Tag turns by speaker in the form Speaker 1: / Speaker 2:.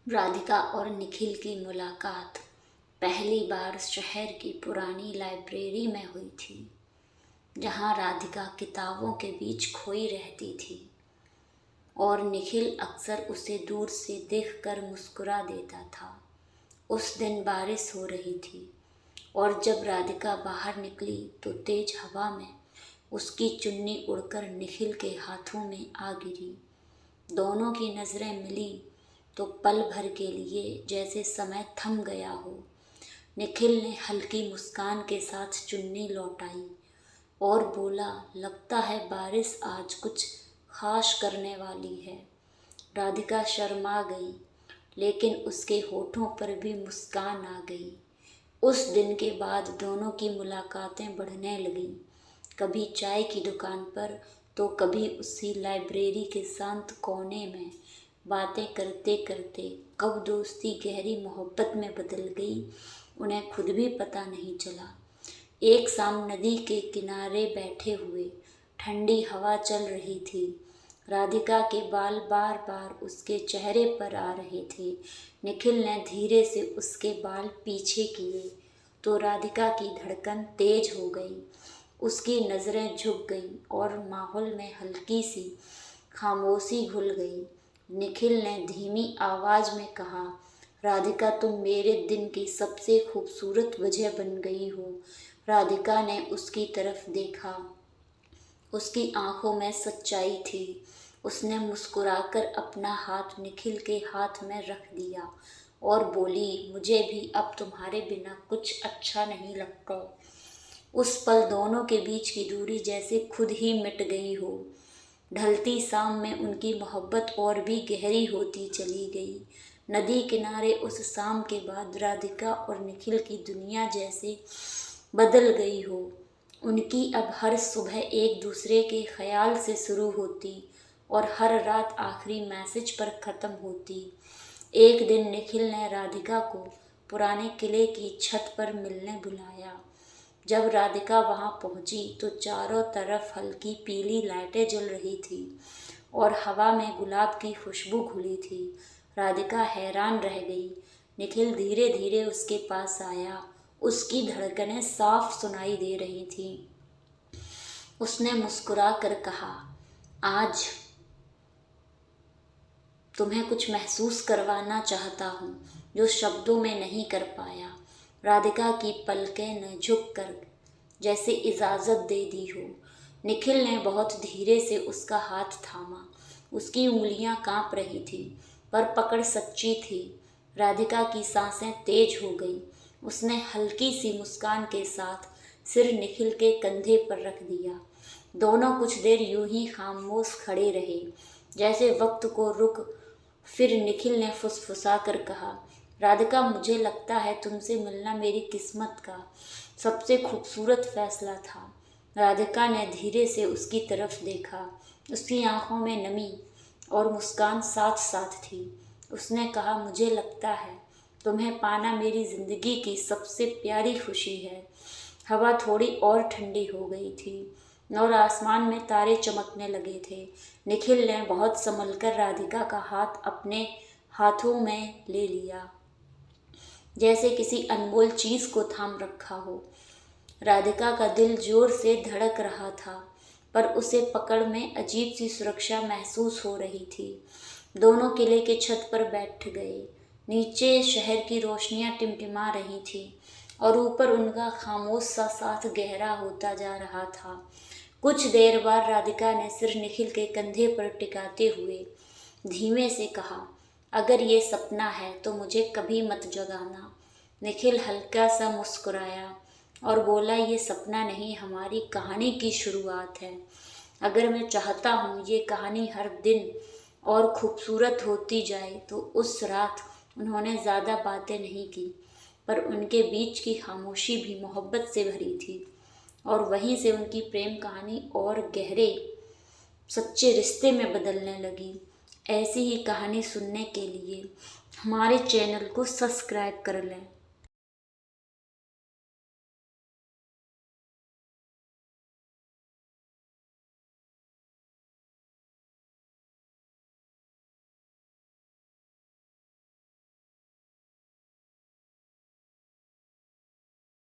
Speaker 1: राधिका और निखिल की मुलाकात पहली बार शहर की पुरानी लाइब्रेरी में हुई थी, जहाँ राधिका किताबों के बीच खोई रहती थी और निखिल अक्सर उसे दूर से देखकर मुस्कुरा देता था। उस दिन बारिश हो रही थी और जब राधिका बाहर निकली तो तेज हवा में उसकी चुन्नी उड़कर निखिल के हाथों में आ गिरी। दोनों की नज़रें मिली तो पल भर के लिए जैसे समय थम गया हो। निखिल ने हल्की मुस्कान के साथ चुन्नी लौटाई और बोला, लगता है बारिश आज कुछ खास करने वाली है। राधिका शर्मा गई, लेकिन उसके होठों पर भी मुस्कान आ गई। उस दिन के बाद दोनों की मुलाकातें बढ़ने लगीं, कभी चाय की दुकान पर तो कभी उसी लाइब्रेरी के शांत कोने में। बातें करते करते कब दोस्ती गहरी मोहब्बत में बदल गई, उन्हें खुद भी पता नहीं चला। एक शाम नदी के किनारे बैठे हुए, ठंडी हवा चल रही थी। राधिका के बाल बार बार उसके चेहरे पर आ रहे थे। निखिल ने धीरे से उसके बाल पीछे किए तो राधिका की धड़कन तेज हो गई। उसकी नज़रें झुक गईं और माहौल में हल्की सी खामोशी घुल गई। निखिल ने धीमी आवाज़ में कहा, राधिका तुम मेरे दिन की सबसे खूबसूरत वजह बन गई हो। राधिका ने उसकी तरफ देखा, उसकी आंखों में सच्चाई थी। उसने मुस्कुराकर अपना हाथ निखिल के हाथ में रख दिया और बोली, मुझे भी अब तुम्हारे बिना कुछ अच्छा नहीं लगता। उस पल दोनों के बीच की दूरी जैसे खुद ही मिट गई हो। ढलती शाम में उनकी मोहब्बत और भी गहरी होती चली गई। नदी किनारे उस शाम के बाद राधिका और निखिल की दुनिया जैसे बदल गई हो। उनकी अब हर सुबह एक दूसरे के ख्याल से शुरू होती और हर रात आखिरी मैसेज पर ख़त्म होती। एक दिन निखिल ने राधिका को पुराने किले की छत पर मिलने बुलाया। जब राधिका वहां पहुंची तो चारों तरफ हल्की पीली लाइटें जल रही थी और हवा में गुलाब की खुशबू घुली थी। राधिका हैरान रह गई। निखिल धीरे धीरे उसके पास आया। उसकी धड़कनें साफ सुनाई दे रही थीं। उसने मुस्कुरा कर कहा, आज तुम्हें कुछ महसूस करवाना चाहता हूँ जो शब्दों में नहीं कर पाया। राधिका की पलकें ने झुककर जैसे इजाज़त दे दी हो। निखिल ने बहुत धीरे से उसका हाथ थामा। उसकी उंगलियां कांप रही थी, पर पकड़ सच्ची थी। राधिका की सांसें तेज हो गई। उसने हल्की सी मुस्कान के साथ सिर निखिल के कंधे पर रख दिया। दोनों कुछ देर यूं ही खामोश खड़े रहे, जैसे वक्त को रुक। फिर निखिल ने फुसफुसा कर कहा, राधिका मुझे लगता है तुमसे मिलना मेरी किस्मत का सबसे खूबसूरत फैसला था। राधिका ने धीरे से उसकी तरफ देखा। उसकी आंखों में नमी और मुस्कान साथ साथ थी। उसने कहा, मुझे लगता है तुम्हें पाना मेरी ज़िंदगी की सबसे प्यारी खुशी है। हवा थोड़ी और ठंडी हो गई थी और आसमान में तारे चमकने लगे थे। निखिल ने बहुत संभलकर राधिका का हाथ अपने हाथों में ले लिया, जैसे किसी अनमोल चीज़ को थाम रखा हो। राधिका का दिल जोर से धड़क रहा था, पर उसे पकड़ में अजीब सी सुरक्षा महसूस हो रही थी। दोनों किले के छत पर बैठ गए। नीचे शहर की रोशनियां टिमटिमा रही थीं और ऊपर उनका खामोश सा साथ गहरा होता जा रहा था। कुछ देर बाद राधिका ने सिर निखिल के कंधे पर टिकाते हुए धीमे से कहा, अगर ये सपना है तो मुझे कभी मत जगाना। निखिल हल्का सा मुस्कुराया और बोला, ये सपना नहीं, हमारी कहानी की शुरुआत है। अगर मैं चाहता हूँ ये कहानी हर दिन और खूबसूरत होती जाए। तो उस रात उन्होंने ज़्यादा बातें नहीं की, पर उनके बीच की खामोशी भी मोहब्बत से भरी थी और वहीं से उनकी प्रेम कहानी और गहरे सच्चे रिश्ते में बदलने लगी। ऐसी ही कहानी सुनने के लिए हमारे चैनल को सब्सक्राइब कर लें।